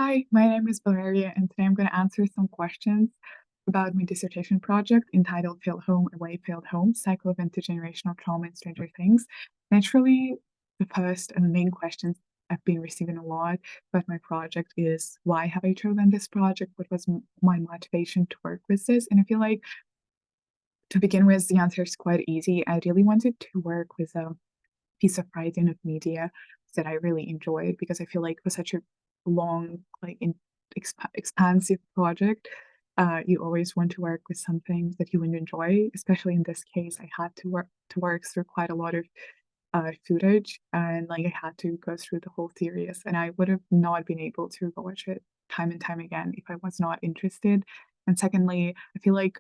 Hi, my name is Valeriya, and today I'm going to answer some questions about my dissertation project entitled Failed Home, Away, Failed Home, Cycle of Intergenerational Trauma in Stranger Things. Naturally, the first and main questions I've been receiving a lot about my project is why have I chosen this project? What was my motivation to work with this? And I feel like to begin with, the answer is quite easy. I really wanted to work with a piece of writing of media that I really enjoyed because I feel like it was such a long, expansive project. You always want to work with something that you would enjoy. Especially in this case, I had to work through quite a lot of footage, and like I had to go through the whole series, and I would have not been able to watch it time and time again if I was not interested. And secondly, I feel like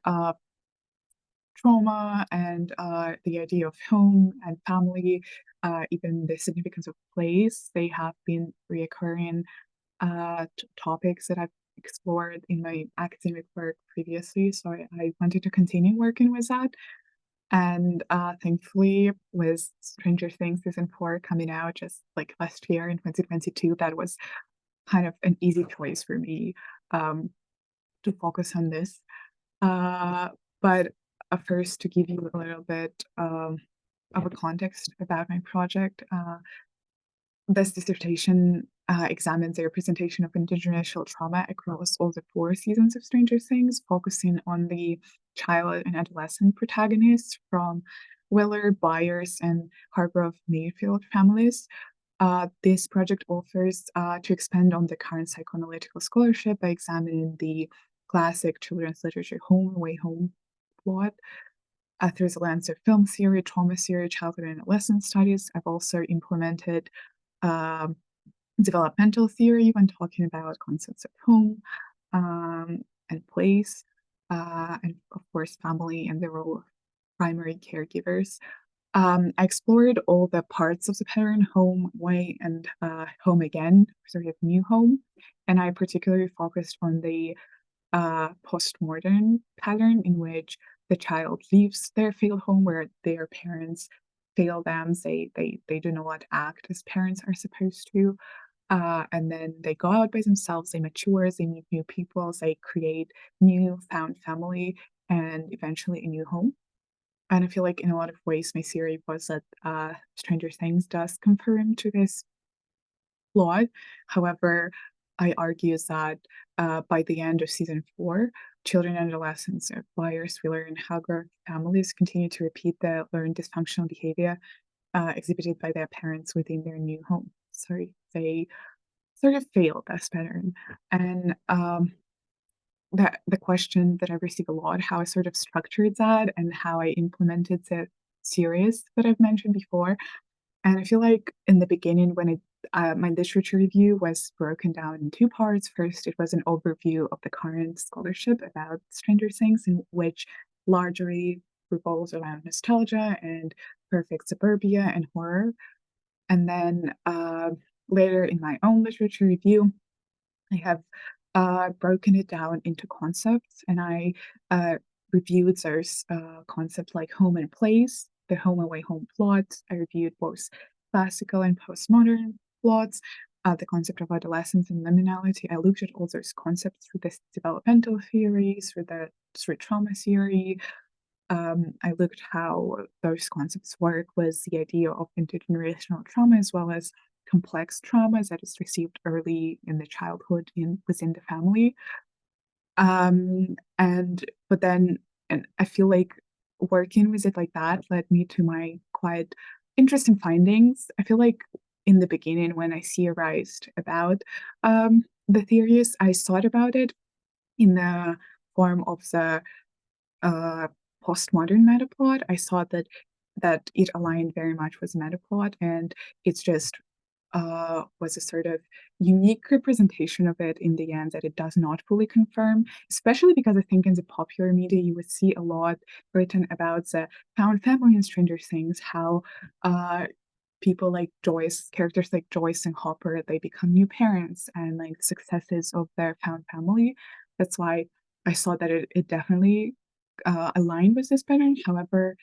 trauma and the idea of home and family, even the significance of place. They have been reoccurring topics that I've explored in my academic work previously. So I wanted to continue working with that. And thankfully, with Stranger Things season 4 coming out just like last year in 2022, that was kind of an easy choice for me um, to focus on this. Uh, but first, to give you a little bit of a context about my project, this dissertation examines the representation of intergenerational trauma across all the 4 seasons of Stranger Things, focusing on the child and adolescent protagonists from Willard, Byers, and Hargrove Mayfield families. This project offers to expand on the current psychoanalytical scholarship by examining the classic children's literature home away home plot through the lens of film theory, trauma theory, childhood and adolescent studies. I've also implemented um, developmental theory when talking about concepts of home and place, and of course, family and the role of primary caregivers. I explored all the parts of the pattern home, away, and home again, sort of new home. And I particularly focused on the postmodern pattern in which the child leaves their failed home where their parents fail them. They do not act as parents are supposed to. And then they go out by themselves, they mature, they meet new people, they create new found family and eventually a new home. And I feel like in a lot of ways, my theory was that Stranger Things does confirm to this flawed. However, I argue that by the end of season 4, children and adolescents of Byers, Wheeler, and Hagar families continue to repeat the learned dysfunctional behavior exhibited by their parents within their new home. So they sort of failed as pattern. And that the question that I receive a lot, how I sort of structured that and how I implemented the series that I've mentioned before. And I feel like in the beginning, when my literature review was broken down in 2 parts. First, it was an overview of the current scholarship about Stranger Things, in which largely revolves around nostalgia and perfect suburbia and horror. And then later in my own literature review, I have broken it down into concepts, and I reviewed those concepts like home and place, the home away home plot. I reviewed both classical and postmodern plots, the concept of adolescence and liminality. I looked at all those concepts through this developmental theory, through trauma theory. I looked how those concepts work with the idea of intergenerational trauma as well as complex trauma that is received early in the childhood within the family. And but then and I feel like working with it like that led me to my quite interesting findings. I feel like in the beginning when I theorized about the theories, I thought about it in the form of the uh, postmodern metaplot. I saw that it aligned very much with metaplot, and it's just was a sort of unique representation of it in the end that it does not fully confirm, especially because I think in the popular media you would see a lot written about the found family in Stranger Things, how uh, people like Joyce, characters like Joyce and Hopper, they become new parents and like successes of their found family. That's why I saw that it definitely aligned with this pattern. However,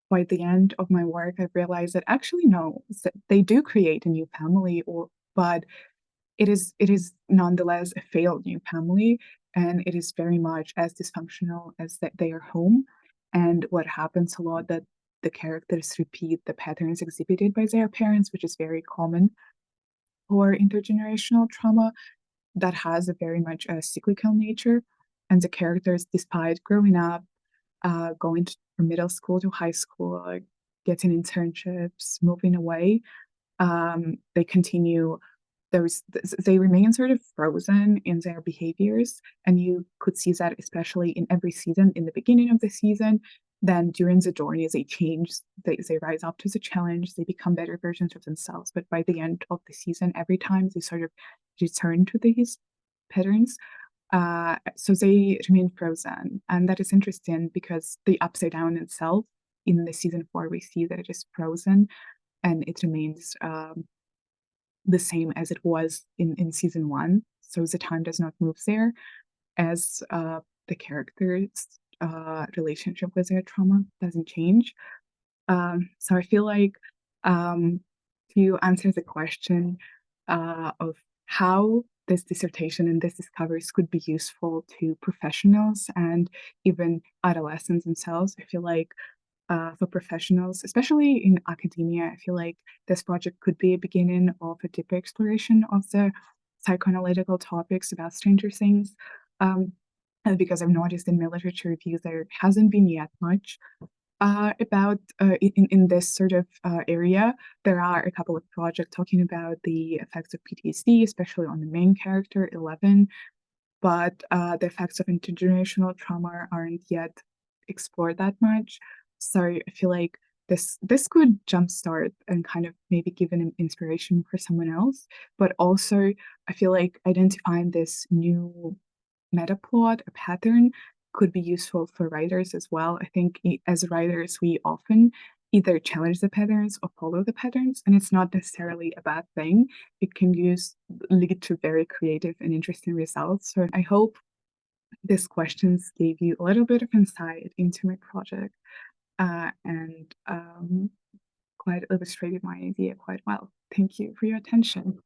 by the end of my work, I realized that actually no, they do create a new family, or but it is nonetheless a failed new family, and it is very much as dysfunctional as that their home. And what happens a lot that the characters repeat the patterns exhibited by their parents, which is very common for intergenerational trauma that has a very much a cyclical nature. And the characters, despite growing up, going from middle school to high school, like getting internships, moving away, they continue they remain sort of frozen in their behaviors, and you could see that especially in every season. In the beginning of the season, then during the journey, they change, they rise up to the challenge, they become better versions of themselves. But by the end of the season, every time they sort of return to these patterns, so they remain frozen, and that is interesting because the upside down itself in the season 4, we see that it is frozen and it remains the same as it was in season 1, so the time does not move there as, the character's, relationship with their trauma doesn't change. So I feel like, um, to answer the question, of how this dissertation and these discoveries could be useful to professionals and even adolescents themselves, I feel like for professionals, especially in academia, I feel like this project could be a beginning of a deeper exploration of the psychoanalytical topics about Stranger Things. Um, and because I've noticed in my literature reviews there hasn't been yet much about in this sort of area. There are a couple of projects talking about the effects of PTSD, especially on the main character, 11, but the effects of intergenerational trauma aren't yet explored that much. So I feel like this could jumpstart and kind of maybe give an inspiration for someone else. But also, I feel like identifying this new meta plot, a pattern, could be useful for writers as well. I think as writers, we often either challenge the patterns or follow the patterns, and it's not necessarily a bad thing. It can lead to very creative and interesting results. So I hope these questions gave you a little bit of insight into my project and quite illustrated my idea quite well. Thank you for your attention.